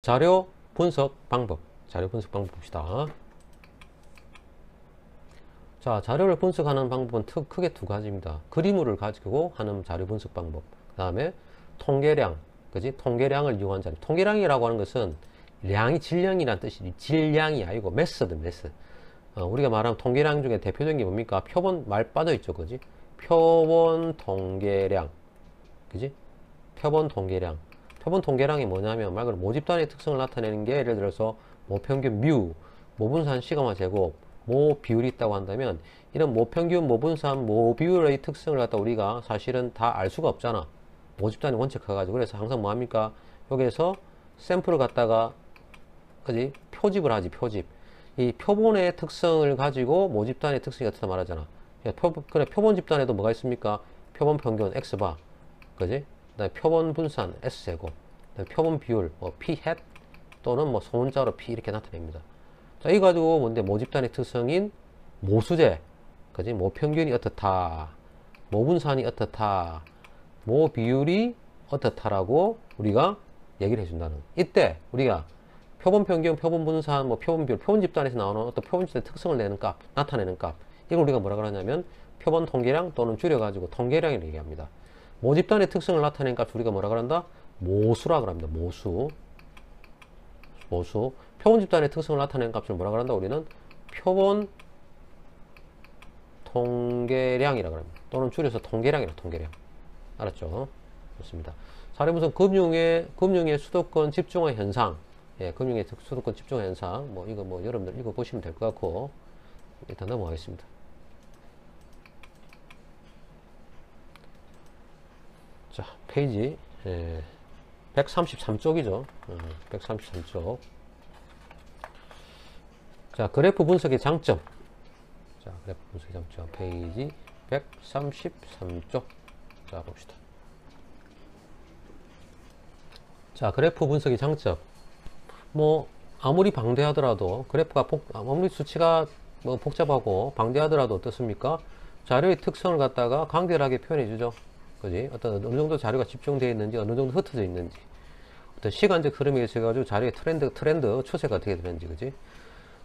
자료 분석 방법 봅시다. 자, 자료를 분석하는 방법은 크게 두 가지입니다. 그림을 가지고 하는 자료 분석 방법, 그 다음에 통계량, 그지? 통계량을 이용한 자료. 통계량이라고 하는 것은 량이 질량이란 뜻이지, 질량이 아니고 메서드. 우리가 말하는 통계량 중에 대표적인 게 뭡니까? 표본 말 빠져 있죠, 그지? 표본 통계량, 그지? 표본 통계량이 뭐냐면 말 그대로 모집단의 특성을 나타내는 게, 예를 들어서 모평균 뮤, 모분산 시그마 제곱, 모 비율이 있다고 한다면, 이런 모평균, 모분산, 모비율의 특성을 갖다 우리가 사실은 다 알 수가 없잖아. 모집단이 원체 커가지고. 그래서 항상 뭐합니까? 여기에서 샘플을 갖다가, 그지? 표집을 하지, 표집. 이 표본의 특성을 가지고 모집단의 특성이 어떻다 말하잖아. 그래, 표본 집단에도 뭐가 있습니까? 표본 평균 X바, 그지? 그다음에 표본 분산 S제곱, 그다음에 표본 비율 뭐 P 햇 또는 뭐 소문자로 P 이렇게 나타냅니다. 자, 이거 가지고 뭔데 모집단의 특성인 모수제, 그지? 모평균이 어떻다, 모분산이 어떻다, 모비율이 어떻다라고 우리가 얘기를 해준다는. 이때 우리가 표본 평균, 표본 분산, 뭐 표본 비율, 표본 집단에서 나오는 어떤 표본 집단의 특성을 내는 값, 나타내는 값, 이걸 우리가 뭐라 그러냐면 표본 통계량 또는 줄여가지고 통계량이라고 얘기합니다. 모집단의 특성을 나타내는 값을 우리가 뭐라 그런다? 모수라 그럽니다. 모수. 표본 집단의 특성을 나타내는 값을 뭐라 그런다? 우리는 표본 통계량이라 그럽니다. 또는 줄여서 통계량이라, 통계량. 알았죠? 좋습니다. 자료 분석 금융의 수도권 집중화 현상. 예, 금융의 수도권 집중화 현상. 뭐 이거 뭐 여러분들 읽어 보시면 될 것 같고, 일단 넘어가겠습니다. 자, 페이지 133쪽이죠. 133쪽. 자, 그래프 분석의 장점. 자, 그래프 분석의 장점. 페이지 133쪽. 자, 봅시다. 자, 그래프 분석의 장점. 뭐 아무리 방대하더라도, 그래프가 아무리 수치가 뭐 복잡하고 방대하더라도 어떻습니까? 자료의 특성을 갖다가 간결하게 표현해 주죠. 그지? 어느 정도 자료가 집중되어 있는지, 어느 정도 흩어져 있는지, 어떤 시간적 흐름에 의해 가지고 자료의 트렌드, 추세가 어떻게 되는지, 그지?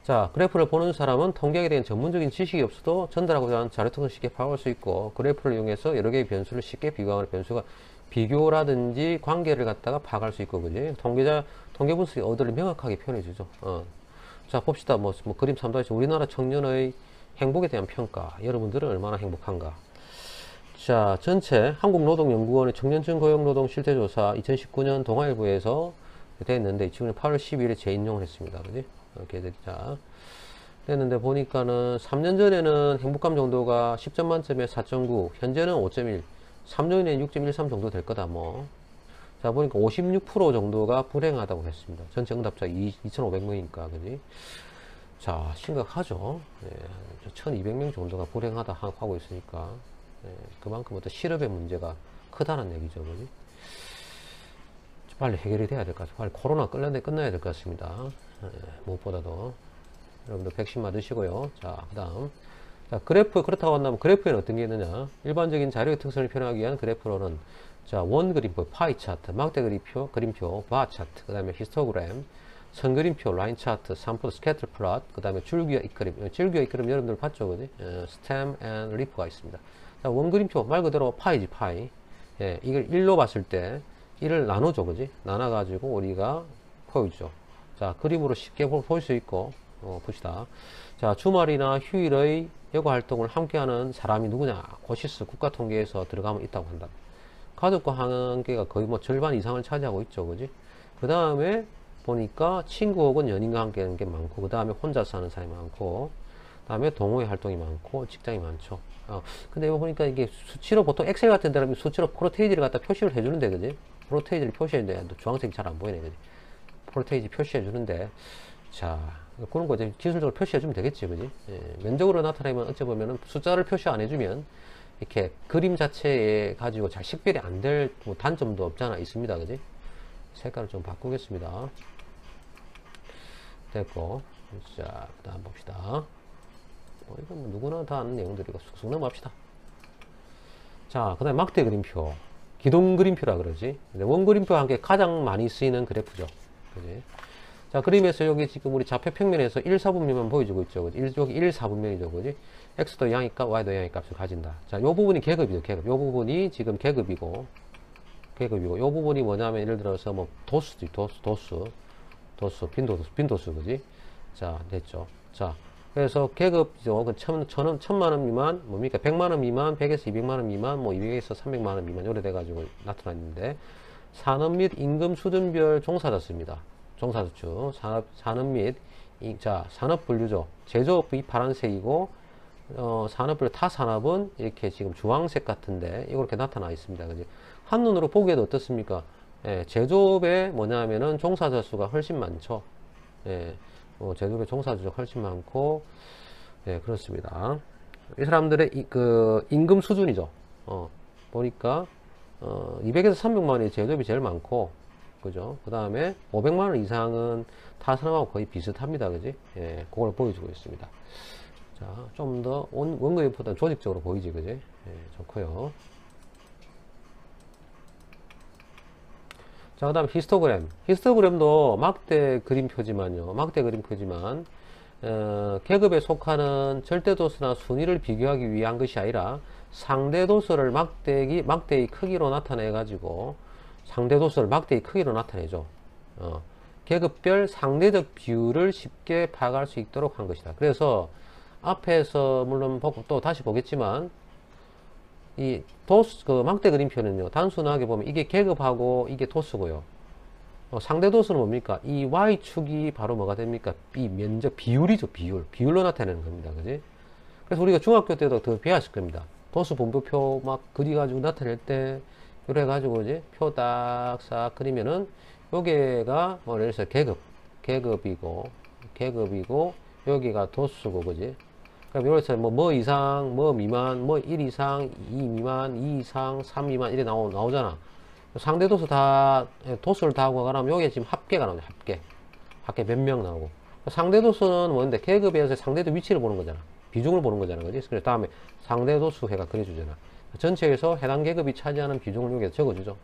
자, 그래프를 보는 사람은 통계학에 대한 전문적인 지식이 없어도 전달하고자 하는 자료 특성을 쉽게 파악할 수 있고, 그래프를 이용해서 여러 개의 변수를 쉽게 비교하는 변수가 비교라든지 관계를 갖다가 파악할 수 있고, 그지? 통계 분석의 어들을 명확하게 표현해 주죠. 자, 봅시다. 뭐 그림 3-1 우리나라 청년의 행복에 대한 평가. 여러분들은 얼마나 행복한가? 자, 전체 한국노동연구원의 청년층 고용노동 실태조사 2019년 동아일보에서 됐는데, 지금 8월 12일에 재인용을 했습니다. 그지? 이렇게 자, 됐는데 보니까는 3년 전에는 행복감 정도가 10점 만점에 4.9, 현재는 5.1, 3년 후에는 6.13 정도 될 거다, 뭐. 자, 보니까 56% 정도가 불행하다고 했습니다. 전체 응답자 2,500명이니까, 그지? 자, 심각하죠. 예, 1,200명 정도가 불행하다 하고 있으니까. 예, 그만큼 어떤 실업의 문제가 크다는 얘기죠, 그지? 빨리 해결이 돼야 될 것 같아요. 빨리 코로나 끝나야 될 것 같습니다. 예, 무엇보다도. 여러분들 백신 맞으시고요. 자, 그 다음. 자, 그렇다고 한다면 그래프에는 어떤 게 있느냐? 일반적인 자료의 특성을 표현하기 위한 그래프로는, 자, 원 그림표, 파이 차트, 막대 그림표, 바 차트, 그 다음에 히스토그램, 선 그림표, 라인 차트, 산포 스캐터 플롯, 그 다음에 줄기와 잇그림. 줄기와 잇그림 여러분들 봤죠, 그지? 스템 앤 리프가 있습니다. 자, 원 그림표, 말 그대로 파이지, 파이. 예, 이걸 1로 봤을 때, 1을 나누죠, 그지? 나눠가지고 우리가 보여주죠. 자, 그림으로 쉽게 볼 수 있고, 봅시다. 자, 주말이나 휴일의 여가 활동을 함께하는 사람이 누구냐? 고시스 국가통계에서 들어가면 있다고 한다. 가족과 함께가 거의 뭐 절반 이상을 차지하고 있죠, 그지? 그 다음에 보니까 친구 혹은 연인과 함께 하는 게 많고, 그 다음에 혼자 사는 사람이 많고, 그 다음에 동호회 활동이 많고, 직장이 많죠. 근데 이거 보니까 이게 수치로, 보통 엑셀 같은 데는 수치로 프로테이지를 갖다 표시를 해주는데, 그지? 프로테이지를 표시해주는데, 주황색이 잘 안 보이네, 그지? 프로테이지 표시해주는데, 자, 그런 거 이제 기술적으로 표시해주면 되겠지, 그지? 예, 면적으로 나타내면 어찌 보면은 숫자를 표시 안 해주면 이렇게 그림 자체에 가지고 잘 식별이 안 될 뭐 단점도 없잖아, 있습니다, 그지? 색깔을 좀 바꾸겠습니다. 됐고, 자, 그 다음 봅시다. 이건 뭐 누구나 다 아는 내용들이고 쑥쑥 넘어갑시다. 자, 그 다음에 막대 그림표, 기둥 그림표라 그러지. 원 그림표와 함께 가장 많이 쓰이는 그래프죠. 그지? 자, 그림에서 여기 지금 우리 좌표 평면에서 1, 4분면만 보여주고 있죠. 그지? 여기 1, 4분면이죠. 그지? x도 양위값, y도 양위값을 가진다. 자, 요 부분이 계급이죠. 계급. 요 부분이 지금 계급이고, 요 부분이 뭐냐면, 예를 들어서 뭐, 빈도수, 그지? 자, 됐죠. 자, 그래서 계급이죠. 그 천만 원 미만, 뭡니까? 100만 원 미만, 100에서 200만 원 미만, 뭐 200에서 300만 원 미만, 요래 돼가지고 나타났는데, 산업 및 임금 수준별 종사자수입니다. 종사자수. 산업 및, 자, 산업 분류죠. 제조업이 파란색이고, 산업별 타 산업은 이렇게 지금 주황색 같은데, 이렇게 나타나 있습니다. 그지? 한눈으로 보기에도 어떻습니까? 예, 제조업에 뭐냐면은 종사자 수가 훨씬 많죠. 예, 제조업의 종사자 수가 훨씬 많고, 예, 그렇습니다. 이 사람들의 그 임금 수준이죠. 보니까 200에서 300만 원이 제조업이 제일 많고, 그죠? 그 다음에 500만 원 이상은 타 산업하고 거의 비슷합니다. 그지? 예, 그걸 보여주고 있습니다. 자, 좀 더 원그래프보다 조직적으로 보이지, 그지? 예, 좋고요. 자, 그 다음 히스토그램. 히스토그램도 막대 그림표지만요. 막대 그림표지만, 계급에 속하는 절대도수나 순위를 비교하기 위한 것이 아니라 상대도수를 막대의 크기로 나타내가지고, 상대도수를 막대의 크기로 나타내죠. 계급별 상대적 비율을 쉽게 파악할 수 있도록 한 것이다. 그래서 앞에서 물론 또 다시 보겠지만, 이 도수, 그 막대 그림표는요, 단순하게 보면 이게 계급하고 이게 도수고요. 상대 도수는 뭡니까? 이 Y축이 바로 뭐가 됩니까? 이 면적 비율이죠, 비율. 비율로 나타내는 겁니다. 그지? 그래서 우리가 중학교 때도 더 배웠을 겁니다. 도수 분포표 막 그려가지고 나타낼 때, 이래 가지고 이제 표 딱 싹 그리면은, 요게가 뭐, 예를 들어서 계급이고, 여기가 도수고, 그지? 그럼 여기서 뭐 이상, 뭐 미만, 뭐 1 이상, 2 미만, 2 이상, 3 미만 이래 나오잖아. 상대 도수 다, 도수를 다 하고 가라면 여기 지금 합계가 나오죠. 합계 몇 명 나오고. 상대 도수는 뭔데? 계급에서 상대도 위치를 보는 거잖아. 비중을 보는 거잖아. 그지? 그래서 다음에 상대 도수 해가 그려주잖아. 전체에서 해당 계급이 차지하는 비중을 여기에 적어주죠.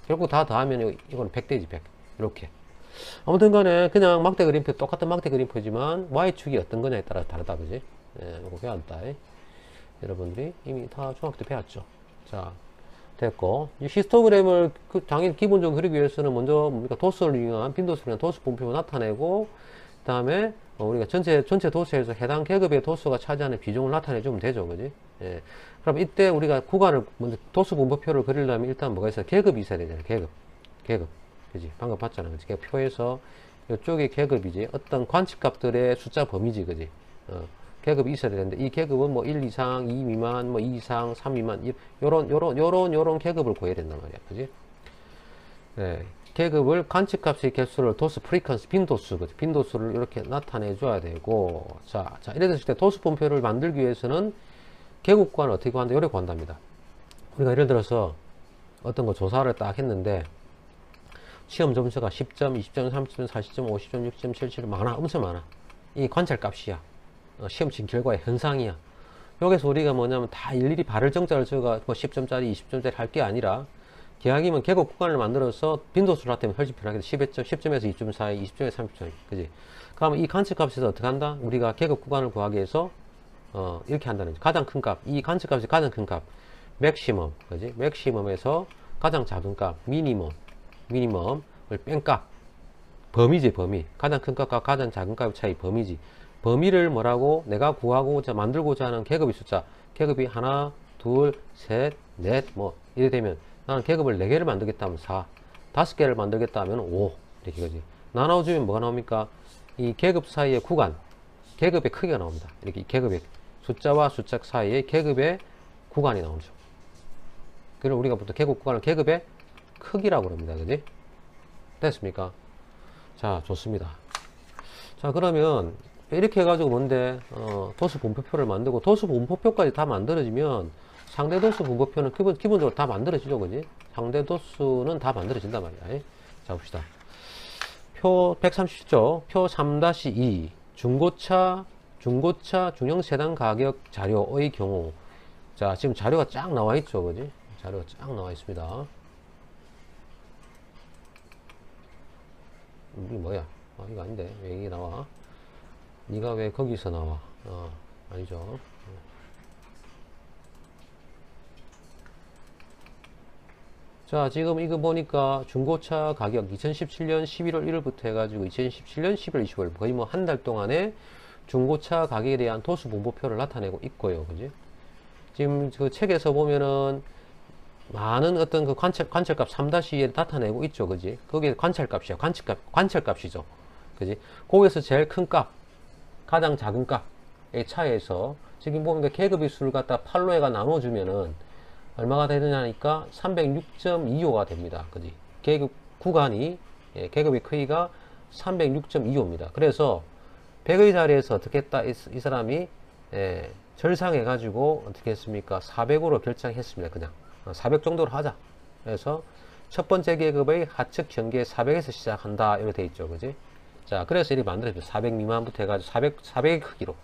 결국 다 더하면 이건 100대지 100. 이렇게. 아무튼 간에 그냥 막대 그림표, 똑같은 막대 그림표지만 Y축이 어떤 거냐에 따라 다르다. 그지? 예, 이거 배웠다. 여러분들이 이미 다 중학교 때 배웠죠. 자, 됐고. 이 히스토그램을 당연히 기본적으로 그리기 위해서는 먼저 뭡니까? 도수를 이용한 빈도수를 도수 분표를 나타내고, 그 다음에 우리가 전체 도수에서 해당 계급의 도수가 차지하는 비중을 나타내주면 되죠. 그지? 예. 그럼 이때 우리가 구간을, 먼저 도수 분포표를 그리려면 일단 뭐가 있어요? 계급이 있어야 되잖아요. 계급. 그지? 방금 봤잖아. 그지? 표에서 이쪽이 계급이지. 어떤 관측값들의 숫자 범위지. 그지? 계급이 있어야 되는데, 이 계급은 뭐 1 이상, 2 미만, 뭐 2 이상, 3 미만, 요런 계급을 구해야 된단 말이야. 그지? 네. 계급을 관측값의 개수를 도수, 프리퀀시, 빈도수를 이렇게 나타내 줘야 되고, 자, 이래 됐을 때 도수 분표를 만들기 위해서는 계급 구간을 어떻게 구한다? 요래 구한답니다. 우리가 예를 들어서 어떤 거 조사를 딱 했는데, 시험 점수가 10점, 20점, 30점, 40점, 50점, 60점, 77점, 많아. 엄청 많아. 이 관찰값이야. 시험 친 결과의 현상이야. 여기서 우리가 뭐냐면 다 일일이 발을 정자를 적어 뭐 10점짜리, 20점짜리 할 게 아니라, 기왕이면 계급 구간을 만들어서 빈도수를 나타내면 훨씬 편하게 10점에서 2점 사이, 20점에서 30점 사이. 그지? 그러면 이 관측값에서 어떻게 한다? 우리가 계급 구간을 구하기 위해서, 이렇게 한다는 거지. 가장 큰 값. 이 관측값이 가장 큰 값. 맥시멈. 그지? 맥시멈에서 가장 작은 값. 미니멈을 뺀 값. 범위지, 범위. 가장 큰 값과 가장 작은 값의 차이, 범위지. 범위를 뭐라고? 내가 구하고자 만들고자 하는 계급의 숫자. 계급이 하나, 둘, 셋, 넷, 뭐, 이래 되면 나는 계급을 4개를 만들겠다 하면 4, 5개를 만들겠다 하면 5. 이렇게 거지. 나눠주면 뭐가 나옵니까? 이 계급 사이의 구간, 계급의 크기가 나옵니다. 이렇게 계급의 숫자와 숫자 사이의 계급의 구간이 나오죠. 그걸 우리가 보통 계급 구간을 계급의 크기라고 합니다. 그지? 됐습니까? 자, 좋습니다. 자, 그러면 이렇게 해가지고 뭔데, 도수 분포표를 만들고, 도수 분포표까지 다 만들어지면 상대 도수 분포표는 기본적으로 다 만들어지죠. 그지? 상대 도수는 다 만들어진단 말이야. 자, 봅시다. 표 130조, 표 3-2, 중고차 중형 세단 가격 자료의 경우. 자, 지금 자료가 쫙 나와 있죠. 그지? 자료가 쫙 나와 있습니다. 이게 뭐야? 이거 아닌데. 왜 이게 나와? 네가 왜 거기서 나와? 아니죠. 자, 지금 이거 보니까 중고차 가격 2017년 11월 1일부터 해가지고 2017년 11월 25일 거의 뭐 한 달 동안에 중고차 가격에 대한 도수 분포표를 나타내고 있고요. 그지? 지금 그 책에서 보면은 많은 어떤 그 관찰값 3-2에 나타내고 있죠. 그지? 그게 관찰값이야. 관찰값이죠. 그지? 거기에서 제일 큰 값, 가장 작은 값의 차이에서 지금 보니까 계급의 수를 갖다 8로 해가 나눠주면은 얼마가 되느냐니까 306.25가 됩니다. 그지? 계급 구간이, 계급의 크기가 306.25입니다. 그래서 100의 자리에서 어떻게 했다? 이 사람이, 절상해가지고 어떻게 했습니까? 400으로 결정했습니다. 그냥. 400 정도로 하자. 그래서 첫 번째 계급의 하측 경계 400에서 시작한다. 이렇게 돼 있죠. 그지? 자, 그래서 이렇게 만들어졌죠. 400 미만부터 해가지고 400의 크기로.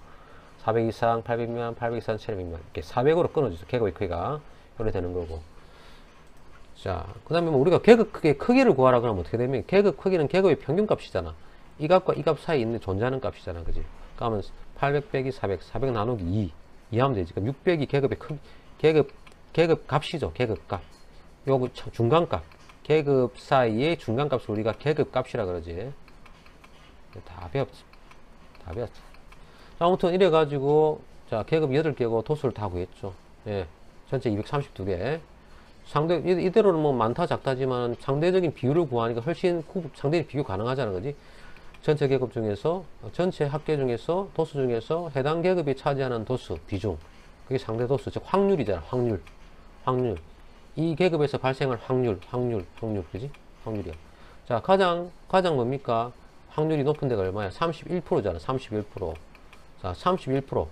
400 이상, 800 미만, 800 이상, 700 미만. 이렇게 400으로 끊어지죠. 계급의 크기가. 이렇게 되는 거고. 자, 그 다음에 뭐 우리가 계급 크기를 구하라 그러면 어떻게 되면 계급 크기는 계급의 평균값이잖아. 이 값과 이 값 사이에 있는 존재하는 값이잖아. 그지? 그러면 800 빼기 400, 400 나누기 2 하면 되지. 그럼 600이 계급의 계급 값이죠. 계급 값. 요거 중간 값. 계급 사이의 중간 값을 우리가 계급 값이라 그러지. 다 배웠지. 다 배웠지. 자, 아무튼 이래가지고, 자, 계급 8개고 도수를 다 구했죠. 예. 전체 232개. 이대로는 뭐 많다 작다지만 상대적인 비율을 구하니까 훨씬 상대적인 비교 가능하잖아. 그지? 전체 계급 중에서, 전체 합계 중에서, 도수 중에서 해당 계급이 차지하는 도수, 비중. 그게 상대 도수, 즉 확률이잖아. 확률. 이 계급에서 발생할 확률. 그지? 확률이야. 자, 가장 뭡니까? 확률이 높은 데가 얼마야? 31%잖아. 31%. 자, 31%.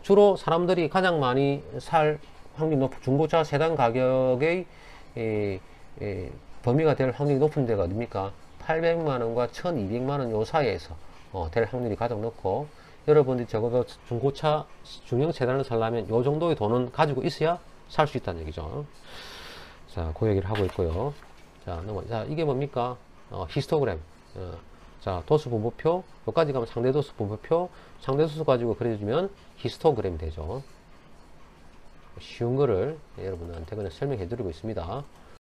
주로 사람들이 가장 많이 살 확률이 높은 중고차 세단 가격의 범위가 될 확률이 높은 데가 어딥니까? 800만원과 1200만원 요 사이에서 될 확률이 가장 높고, 여러분들이 적어도 중고차 중형 세단을 살려면 요 정도의 돈은 가지고 있어야 살 수 있다는 얘기죠. 자, 그 얘기를 하고 있고요. 자, 자, 이게 뭡니까? 히스토그램. 자, 도수 분포표. 여기까지 가면 상대 도수 분포표. 상대 도수 가지고 그려주면 히스토그램이 되죠. 쉬운 거를 여러분들한테 그냥 설명해 드리고 있습니다.